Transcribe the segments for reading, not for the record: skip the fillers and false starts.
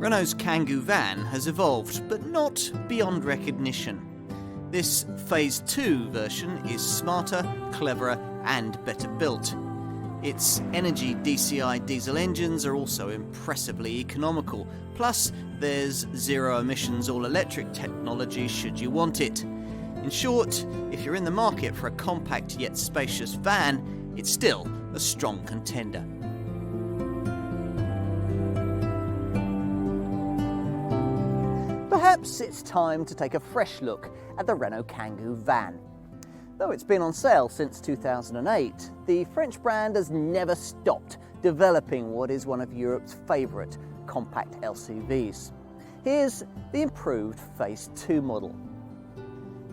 Renault's Kangoo van has evolved, but not beyond recognition. This Phase 2 version is smarter, cleverer and better built. Its energy DCI diesel engines are also impressively economical. Plus, there's zero emissions all-electric technology should you want it. In short, if you're in the market for a compact yet spacious van, it's still a strong contender. Perhaps it's time to take a fresh look at the Renault Kangoo van. Though it's been on sale since 2008, the French brand has never stopped developing what is one of Europe's favourite compact LCVs. Here's the improved Phase 2 model.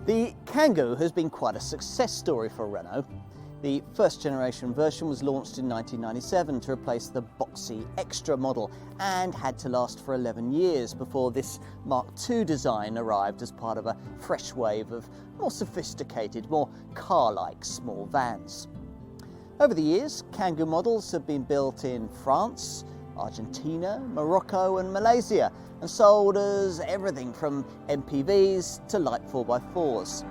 The Kangoo has been quite a success story for Renault. The first generation version was launched in 1997 to replace the boxy Extra model and had to last for 11 years before this Mark II design arrived as part of a fresh wave of more sophisticated, more car-like small vans. Over the years, Kangoo models have been built in France, Argentina, Morocco and Malaysia and sold as everything from MPVs to light 4x4s.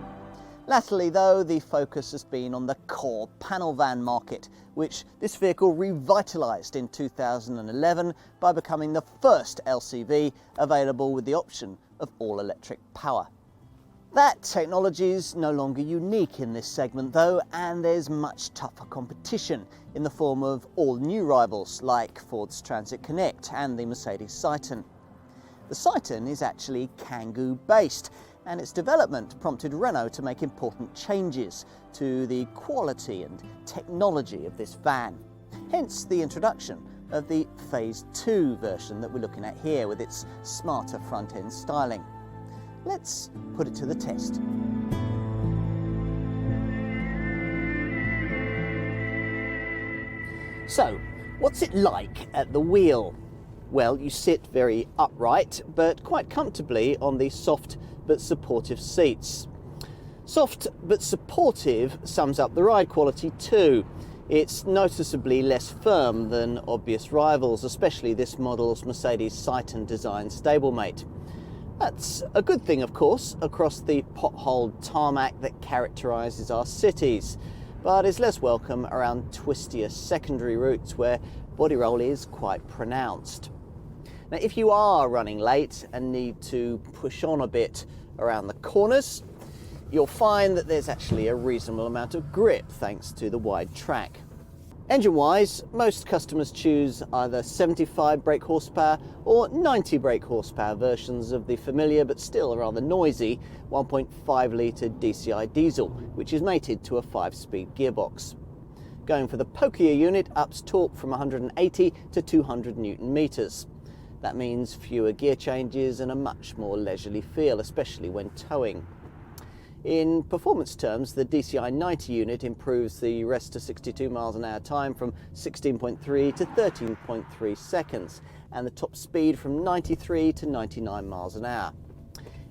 Latterly though, the focus has been on the core panel van market, which this vehicle revitalised in 2011 by becoming the first LCV available with the option of all-electric power. That technology is no longer unique in this segment though, and there's much tougher competition in the form of all-new rivals like Ford's Transit Connect and the Mercedes Citan. The Citan is actually Kangoo based, and its development prompted Renault to make important changes to the quality and technology of this van. Hence the introduction of the Phase 2 version that we're looking at here with its smarter front-end styling. Let's put it to the test. So, what's it like at the wheel? Well, you sit very upright, but quite comfortably on the soft but supportive seats. Soft but supportive sums up the ride quality too. It's noticeably less firm than obvious rivals, especially this model's Mercedes Citan design stablemate. That's a good thing, of course, across the potholed tarmac that characterises our cities, but is less welcome around twistier secondary routes where body roll is quite pronounced. Now, if you are running late and need to push on a bit around the corners, you'll find that there's actually a reasonable amount of grip thanks to the wide track. Engine-wise, most customers choose either 75 brake horsepower or 90 brake horsepower versions of the familiar but still rather noisy 1.5 litre DCI diesel, which is mated to a 5-speed gearbox. Going for the pokier unit ups torque from 180 to 200 Newton meters. That means fewer gear changes and a much more leisurely feel, especially when towing. In performance terms, the DCI 90 unit improves the rest to 62 miles an hour time from 16.3 to 13.3 seconds, and the top speed from 93 to 99 miles an hour.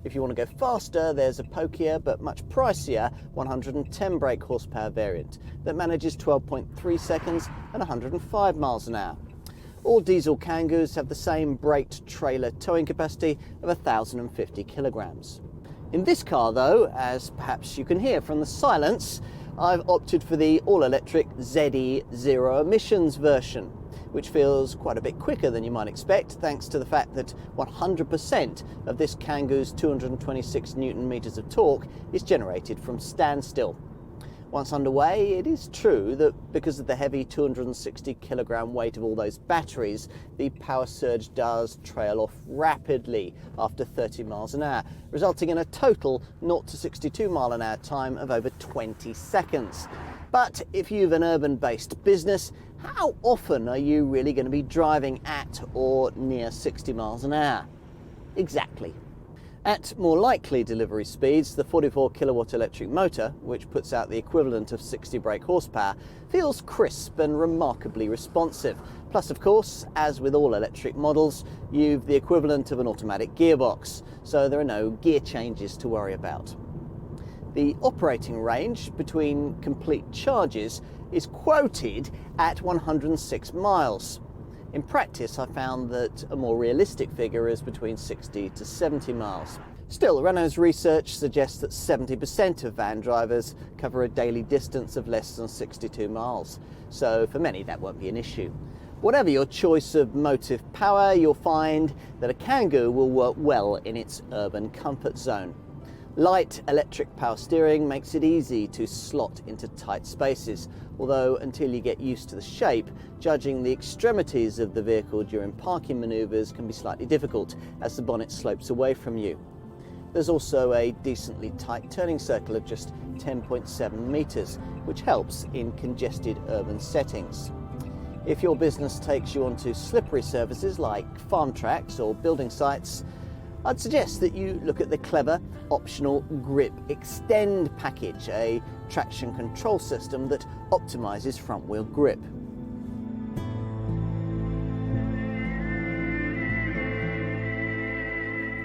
If you want to go faster, there's a pokier but much pricier 110 brake horsepower variant that manages 12.3 seconds and 105 miles an hour. All diesel Kangoos have the same braked trailer towing capacity of 1,050 kilograms. In this car though, as perhaps you can hear from the silence, I've opted for the all-electric ZE zero emissions version, which feels quite a bit quicker than you might expect thanks to the fact that 100% of this Kangoo's 226 Newton meters of torque is generated from standstill. Once underway, it is true that because of the heavy 260 kilogram weight of all those batteries, the power surge does trail off rapidly after 30 miles an hour, resulting in a total 0 to 62 mile an hour time of over 20 seconds. But if you've an urban-based business, how often are you really going to be driving at or near 60 miles an hour? Exactly. At more likely delivery speeds, the 44 kilowatt electric motor, which puts out the equivalent of 60 brake horsepower, feels crisp and remarkably responsive. Plus, of course, as with all electric models, you've the equivalent of an automatic gearbox, so there are no gear changes to worry about. The operating range between complete charges is quoted at 106 miles. In practice, I found that a more realistic figure is between 60 to 70 miles. Still, Renault's research suggests that 70% of van drivers cover a daily distance of less than 62 miles, so for many that won't be an issue. Whatever your choice of motive power, you'll find that a Kangoo will work well in its urban comfort zone. Light electric power steering makes it easy to slot into tight spaces, although until you get used to the shape, judging the extremities of the vehicle during parking manoeuvres can be slightly difficult as the bonnet slopes away from you. There's also a decently tight turning circle of just 10.7 metres, which helps in congested urban settings. If your business takes you onto slippery surfaces like farm tracks or building sites, I'd suggest that you look at the clever optional Grip Extend package, a traction control system that optimises front wheel grip.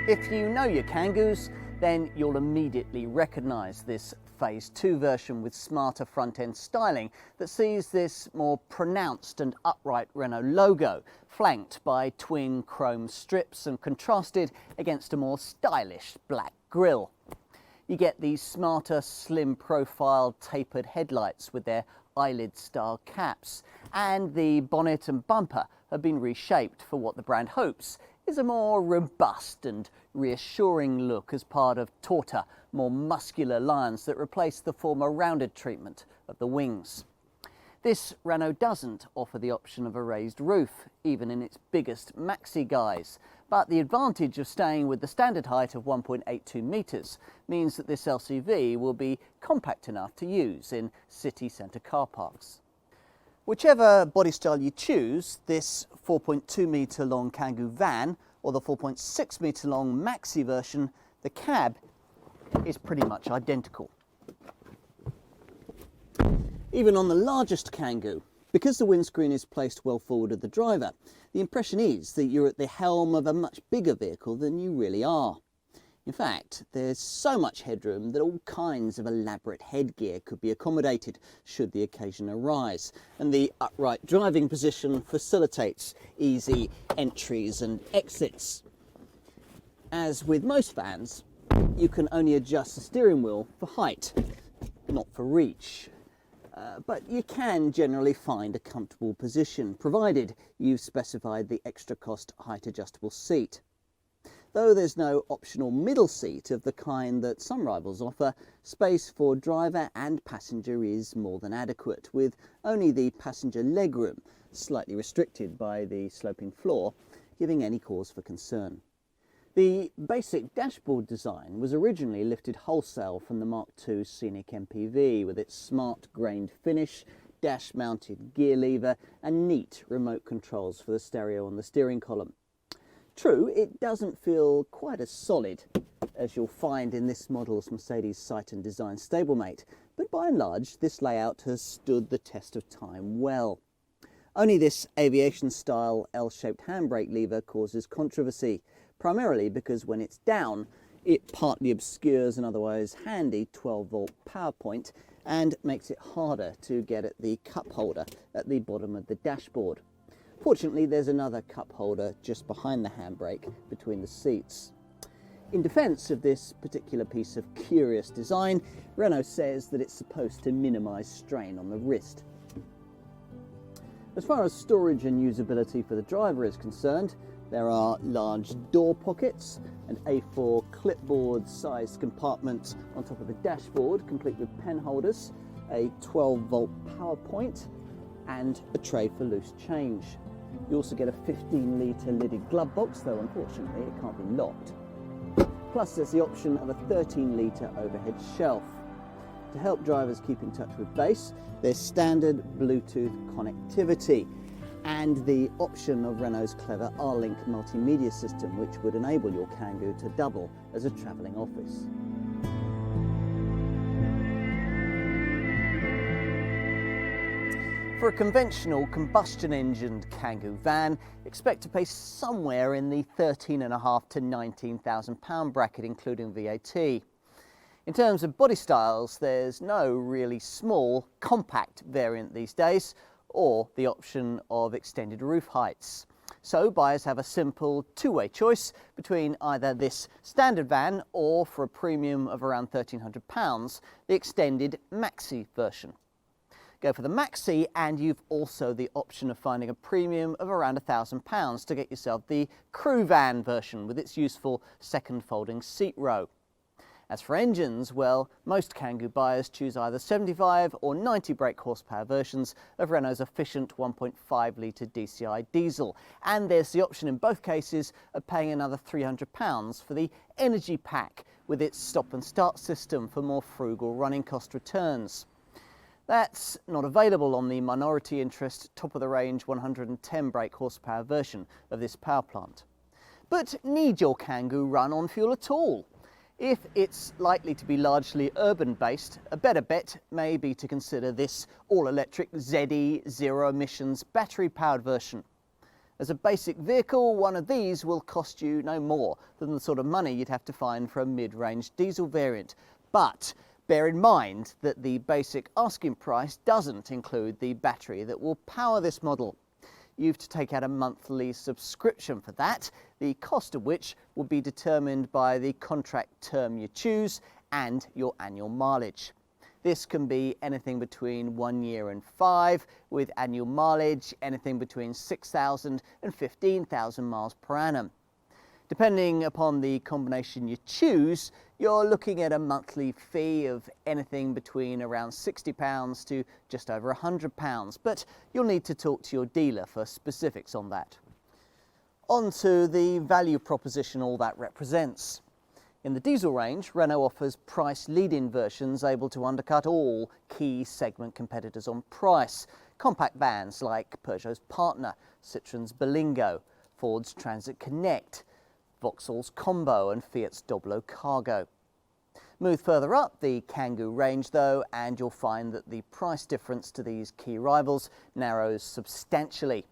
If you know your Kangoos, then you'll immediately recognise this Phase 2 version with smarter front-end styling that sees this more pronounced and upright Renault logo, flanked by twin chrome strips and contrasted against a more stylish black grille. You get these smarter, slim profile tapered headlights with their eyelid-style caps, and the bonnet and bumper have been reshaped for what the brand hopes is a more robust and reassuring look as part of tauter, more muscular lines that replace the former rounded treatment of the wings. This Renault doesn't offer the option of a raised roof, even in its biggest maxi guise, but the advantage of staying with the standard height of 1.82 metres means that this LCV will be compact enough to use in city centre car parks. Whichever body style you choose, this 4.2 metre long Kangoo van or the 4.6 metre long maxi version, the cab is pretty much identical. Even on the largest Kangoo, because the windscreen is placed well forward of the driver, the impression is that you're at the helm of a much bigger vehicle than you really are. In fact, there's so much headroom that all kinds of elaborate headgear could be accommodated should the occasion arise, and the upright driving position facilitates easy entries and exits. As with most vans, you can only adjust the steering wheel for height, not for reach. But you can generally find a comfortable position, provided you've specified the extra cost height adjustable seat. Though there's no optional middle seat of the kind that some rivals offer, space for driver and passenger is more than adequate, with only the passenger legroom, slightly restricted by the sloping floor, giving any cause for concern. The basic dashboard design was originally lifted wholesale from the Mark II Scenic MPV with its smart grained finish, dash-mounted gear lever and neat remote controls for the stereo on the steering column. True, it doesn't feel quite as solid as you'll find in this model's Mercedes Sight and Design stablemate, but by and large this layout has stood the test of time well. Only this aviation-style L-shaped handbrake lever causes controversy, primarily because when it's down, it partly obscures an otherwise handy 12-volt power point and makes it harder to get at the cup holder at the bottom of the dashboard. Fortunately, there's another cup holder just behind the handbrake between the seats. In defence of this particular piece of curious design, Renault says that it's supposed to minimise strain on the wrist. As far as storage and usability for the driver is concerned, there are large door pockets, an A4 clipboard-sized compartment on top of the dashboard, complete with pen holders, a 12-volt power point, and a tray for loose change. You also get a 15-litre lidded glove box, though unfortunately it can't be locked. Plus there's the option of a 13-litre overhead shelf. To help drivers keep in touch with base, there's standard Bluetooth connectivity and the option of Renault's clever R-Link multimedia system, which would enable your Kangoo to double as a travelling office. For a conventional combustion-engined Kangoo van, expect to pay somewhere in the £13,500 to £19,000 bracket, including VAT. In terms of body styles, there's no really small, compact variant these days, or the option of extended roof heights. So buyers have a simple two-way choice between either this standard van or, for a premium of around £1,300, the extended Maxi version. Go for the Maxi and you've also the option of finding a premium of around £1,000 to get yourself the crew van version with its useful second folding seat row. As for engines, well, most Kangoo buyers choose either 75 or 90 brake horsepower versions of Renault's efficient 1.5 litre DCI diesel. And there's the option in both cases of paying another £300 for the Energy Pack with its stop and start system for more frugal running cost returns. That's not available on the minority interest, top of the range 110 brake horsepower version of this power plant. But need your Kangoo run on fuel at all? If it's likely to be largely urban-based, a better bet may be to consider this all-electric ZE zero-emissions battery-powered version. As a basic vehicle, one of these will cost you no more than the sort of money you'd have to find for a mid-range diesel variant. But bear in mind that the basic asking price doesn't include the battery that will power this model. You've to take out a monthly subscription for that, the cost of which will be determined by the contract term you choose and your annual mileage. This can be anything between 1 year and 5, with annual mileage anything between 6,000 and 15,000 miles per annum. Depending upon the combination you choose, you're looking at a monthly fee of anything between around £60 to just over £100, but you'll need to talk to your dealer for specifics on that. On to the value proposition all that represents. In the diesel range, Renault offers price lead-in versions able to undercut all key segment competitors on price. Compact vans like Peugeot's Partner, Citroen's Berlingo, Ford's Transit Connect, Vauxhall's Combo and Fiat's Doblo Cargo. Move further up the Kangoo range though and you'll find that the price difference to these key rivals narrows substantially.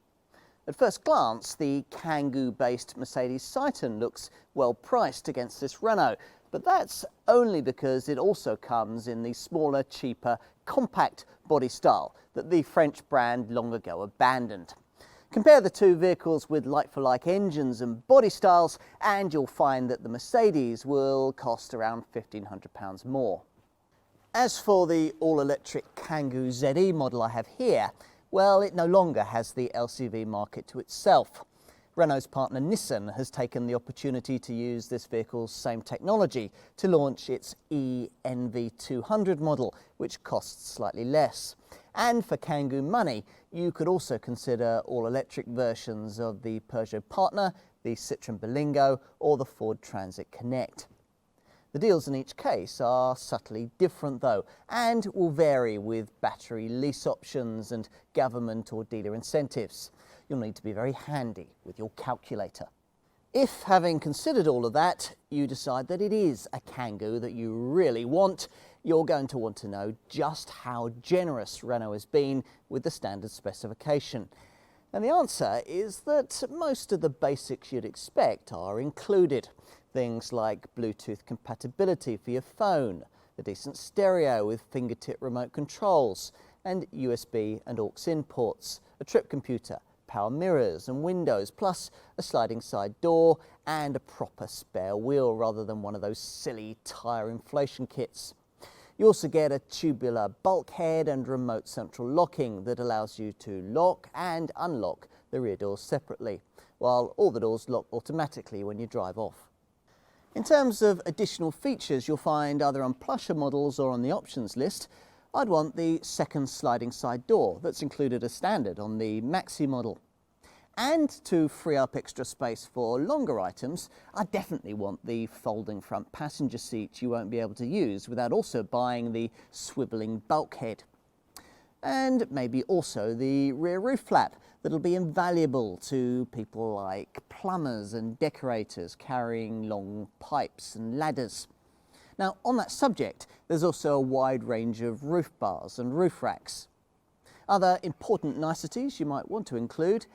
At first glance, the Kangoo-based Mercedes Citan looks well priced against this Renault, but that's only because it also comes in the smaller, cheaper, compact body style that the French brand long ago abandoned. Compare the two vehicles with like-for-like engines and body styles and you'll find that the Mercedes will cost around £1,500 more. As for the all-electric Kangoo ZE model I have here, well, it no longer has the LCV market to itself. Renault's partner Nissan has taken the opportunity to use this vehicle's same technology to launch its eNV200 model, which costs slightly less. And for Kangoo money, you could also consider all-electric versions of the Peugeot Partner, the Citroen Berlingo or the Ford Transit Connect. The deals in each case are subtly different though, and will vary with battery lease options and government or dealer incentives. You'll need to be very handy with your calculator. If, having considered all of that, you decide that it is a Kangoo that you really want, you're going to want to know just how generous Renault has been with the standard specification. And the answer is that most of the basics you'd expect are included. Things like Bluetooth compatibility for your phone, a decent stereo with fingertip remote controls, and USB and aux in ports, a trip computer, power mirrors and windows, plus a sliding side door and a proper spare wheel rather than one of those silly tyre inflation kits. You also get a tubular bulkhead and remote central locking that allows you to lock and unlock the rear doors separately, while all the doors lock automatically when you drive off. In terms of additional features you'll find either on plusher models or on the options list, I'd want the second sliding side door that's included as standard on the Maxi model. And to free up extra space for longer items, I definitely want the folding front passenger seat you won't be able to use without also buying the swivelling bulkhead. And maybe also the rear roof flap that'll be invaluable to people like plumbers and decorators carrying long pipes and ladders. Now, on that subject, there's also a wide range of roof bars and roof racks. Other important niceties you might want to include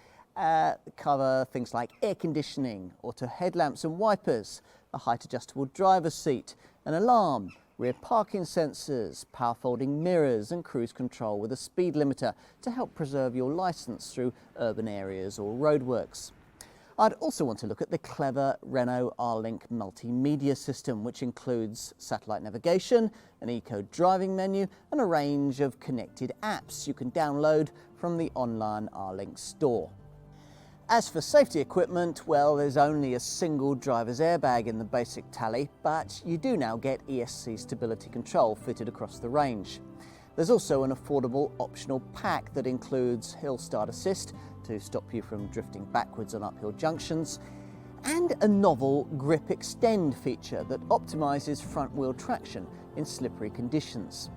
cover things like air conditioning, auto headlamps and wipers, a height adjustable driver's seat, an alarm, rear parking sensors, power folding mirrors and cruise control with a speed limiter to help preserve your licence through urban areas or roadworks. I'd also want to look at the clever Renault R-Link multimedia system, which includes satellite navigation, an eco-driving menu and a range of connected apps you can download from the online R-Link store. As for safety equipment, well, there's only a single driver's airbag in the basic tally, but you do now get ESC stability control fitted across the range. There's also an affordable optional pack that includes hill start assist to stop you from drifting backwards on uphill junctions, and a novel grip extend feature that optimises front wheel traction in slippery conditions.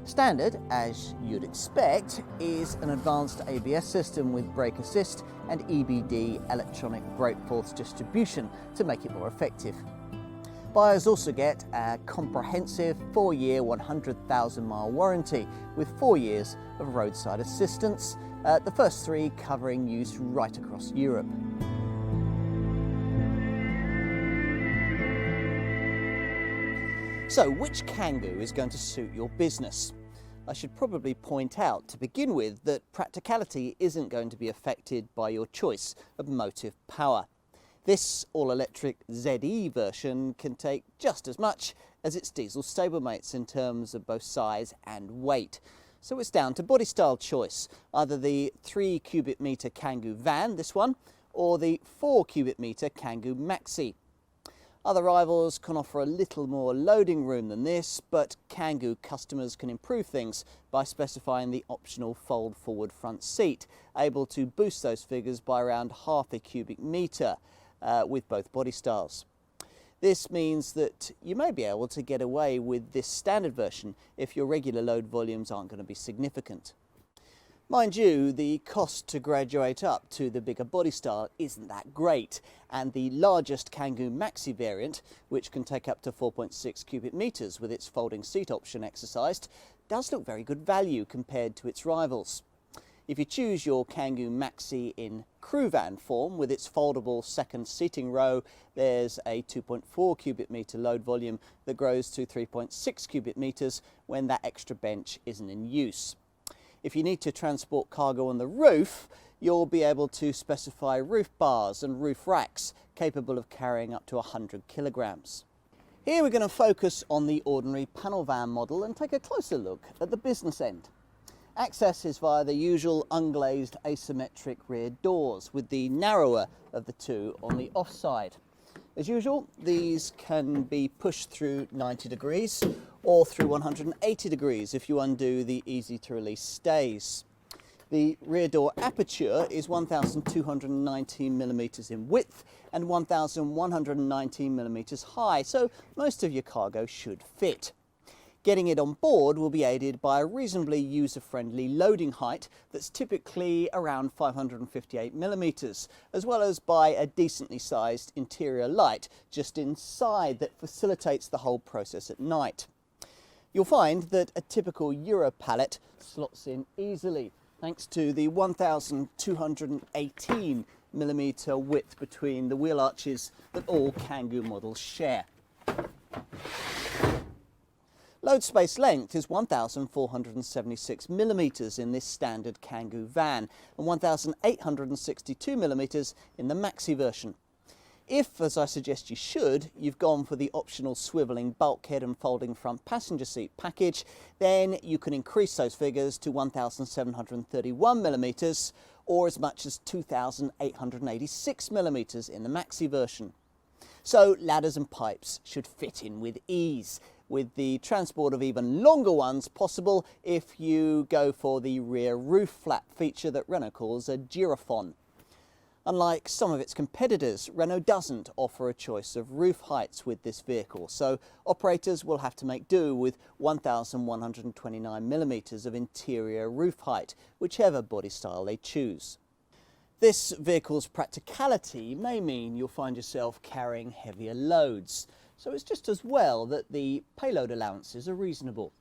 Standard, as you'd expect, is an advanced ABS system with brake assist and EBD electronic brake force distribution to make it more effective. Buyers also get a comprehensive 4-year 100,000-mile warranty with 4 years of roadside assistance, the first 3 covering use right across Europe. So, which Kangoo is going to suit your business? I should probably point out to begin with that practicality isn't going to be affected by your choice of motive power. This all-electric ZE version can take just as much as its diesel stablemates in terms of both size and weight. So it's down to body style choice, either the 3 cubic metre Kangoo van, this one, or the 4 cubic metre Kangoo Maxi. Other rivals can offer a little more loading room than this, but Kangoo customers can improve things by specifying the optional fold forward front seat, able to boost those figures by around half a cubic metre with both body styles. This means that you may be able to get away with this standard version if your regular load volumes aren't going to be significant. Mind you, the cost to graduate up to the bigger body style isn't that great, and the largest Kangoo Maxi variant, which can take up to 4.6 cubic metres with its folding seat option exercised, does look very good value compared to its rivals. If you choose your Kangoo Maxi in crew van form with its foldable second seating row, there's a 2.4 cubic metre load volume that grows to 3.6 cubic metres when that extra bench isn't in use. If you need to transport cargo on the roof, you'll be able to specify roof bars and roof racks capable of carrying up to 100 kilograms. Here we're going to focus on the ordinary panel van model and take a closer look at the business end. Access is via the usual unglazed asymmetric rear doors, with the narrower of the two on the offside. As usual, these can be pushed through 90 degrees or through 180 degrees if you undo the easy to release stays. The rear door aperture is 1,219 millimeters in width and 1,119 millimeters high, so most of your cargo should fit. Getting it on board will be aided by a reasonably user-friendly loading height that's typically around 558 millimeters, as well as by a decently sized interior light just inside that facilitates the whole process at night. You'll find that a typical Euro pallet slots in easily, thanks to the 1,218 millimeter width between the wheel arches that all Kangoo models share. Load space length is 1,476 millimeters in this standard Kangoo van and 1,862 millimeters in the Maxi version. If, as I suggest you should, you've gone for the optional swivelling bulkhead and folding front passenger seat package, then you can increase those figures to 1,731 millimeters or as much as 2,886 millimeters in the Maxi version. So ladders and pipes should fit in with ease, with the transport of even longer ones possible if you go for the rear roof flap feature that Renault calls a girafon. Unlike some of its competitors, Renault doesn't offer a choice of roof heights with this vehicle, so operators will have to make do with 1,129 millimeters of interior roof height, whichever body style they choose. This vehicle's practicality may mean you'll find yourself carrying heavier loads, so it's just as well that the payload allowances are reasonable.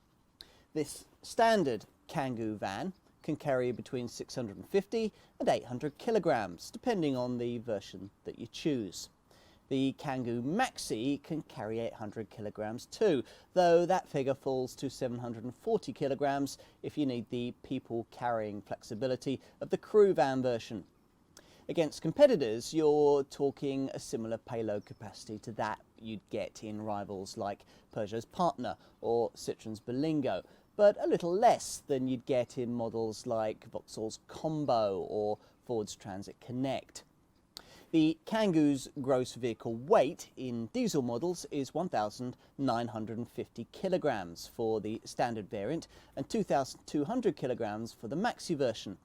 This standard Kangoo van can carry between 650 and 800 kilograms, depending on the version that you choose. The Kangoo Maxi can carry 800 kilograms too, though that figure falls to 740 kilograms if you need the people carrying flexibility of the crew van version. Against competitors, you're talking a similar payload capacity to that you'd get in rivals like Peugeot's Partner or Citroen's Berlingo, but a little less than you'd get in models like Vauxhall's Combo or Ford's Transit Connect. The Kangoo's gross vehicle weight in diesel models is 1,950 kilograms for the standard variant and 2,200 kilograms for the maxi version.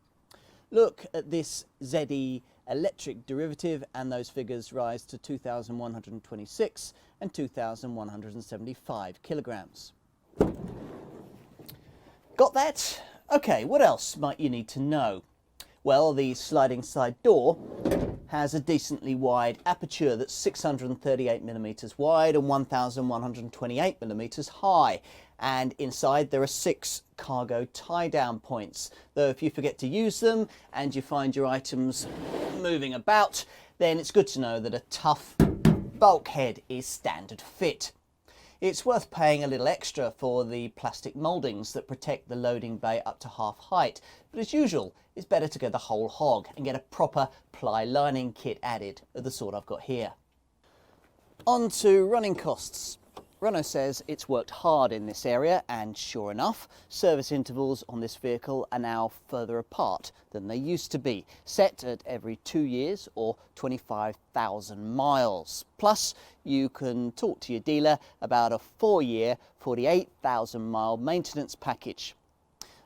Look at this ZE electric derivative and those figures rise to 2,126 and 2,175 kilograms. Got that? Okay, what else might you need to know? Well, the sliding side door has a decently wide aperture that's 638 millimeters wide and 1,128 millimeters high. And inside there are 6 cargo tie-down points, though if you forget to use them and you find your items moving about, then it's good to know that a tough bulkhead is standard fit. It's worth paying a little extra for the plastic mouldings that protect the loading bay up to half height, but as usual, it's better to go the whole hog and get a proper ply lining kit added, of the sort I've got here. On to running costs. Renault says it's worked hard in this area, and sure enough, service intervals on this vehicle are now further apart than they used to be, set at every 2 years or 25,000 miles. Plus, you can talk to your dealer about a 4-year, 48,000 mile maintenance package.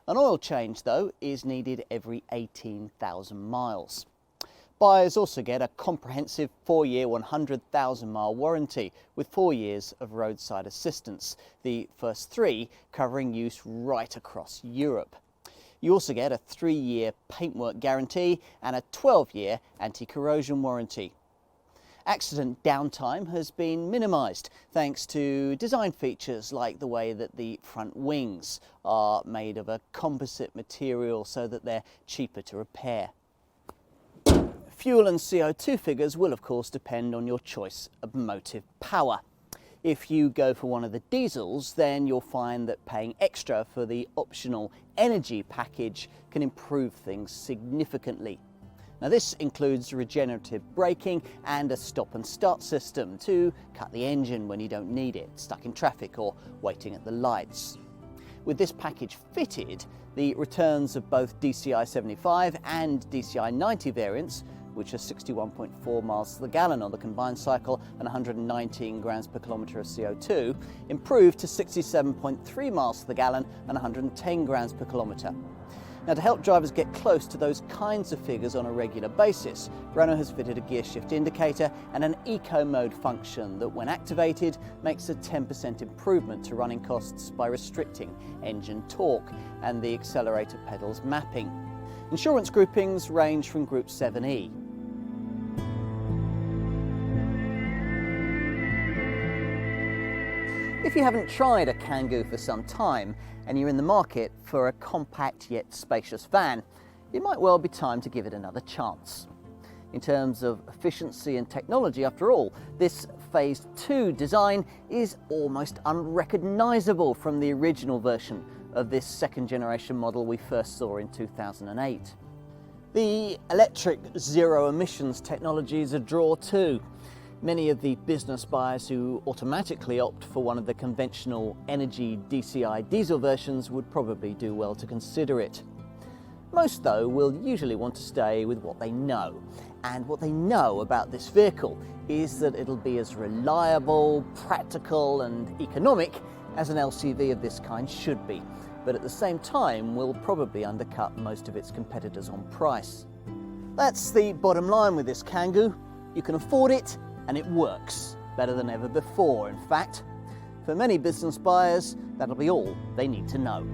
An oil change, though, is needed every 18,000 miles. Buyers also get a comprehensive 4-year, 100,000 mile warranty with 4 years of roadside assistance, the first 3 covering use right across Europe. You also get a 3-year paintwork guarantee and a 12-year anti-corrosion warranty. Accident downtime has been minimised thanks to design features like the way that the front wings are made of a composite material so that they're cheaper to repair. Fuel and CO2 figures will of course depend on your choice of motive power. If you go for one of the diesels, then you'll find that paying extra for the optional energy package can improve things significantly. Now this includes regenerative braking and a stop and start system to cut the engine when you don't need it, stuck in traffic or waiting at the lights. With this package fitted, the returns of both DCI 75 and DCI 90 variants, which are 61.4 miles to the gallon on the combined cycle and 119 grams per kilometre of CO2, improved to 67.3 miles to the gallon and 110 grams per kilometre. Now, to help drivers get close to those kinds of figures on a regular basis, Renault has fitted a gear shift indicator and an eco mode function that, when activated, makes a 10% improvement to running costs by restricting engine torque and the accelerator pedals mapping. Insurance groupings range from Group 7E. If you haven't tried a Kangoo for some time and you're in the market for a compact yet spacious van, it might well be time to give it another chance. In terms of efficiency and technology, after all, this Phase 2 design is almost unrecognisable from the original version of this second generation model we first saw in 2008. The electric zero emissions technology is a draw too. Many of the business buyers who automatically opt for one of the conventional energy DCI diesel versions would probably do well to consider it. Most, though, will usually want to stay with what they know. And what they know about this vehicle is that it'll be as reliable, practical and economic as an LCV of this kind should be, but at the same time will probably undercut most of its competitors on price. That's the bottom line with this Kangoo. You can afford it, and it works better than ever before. In fact, for many business buyers, that'll be all they need to know.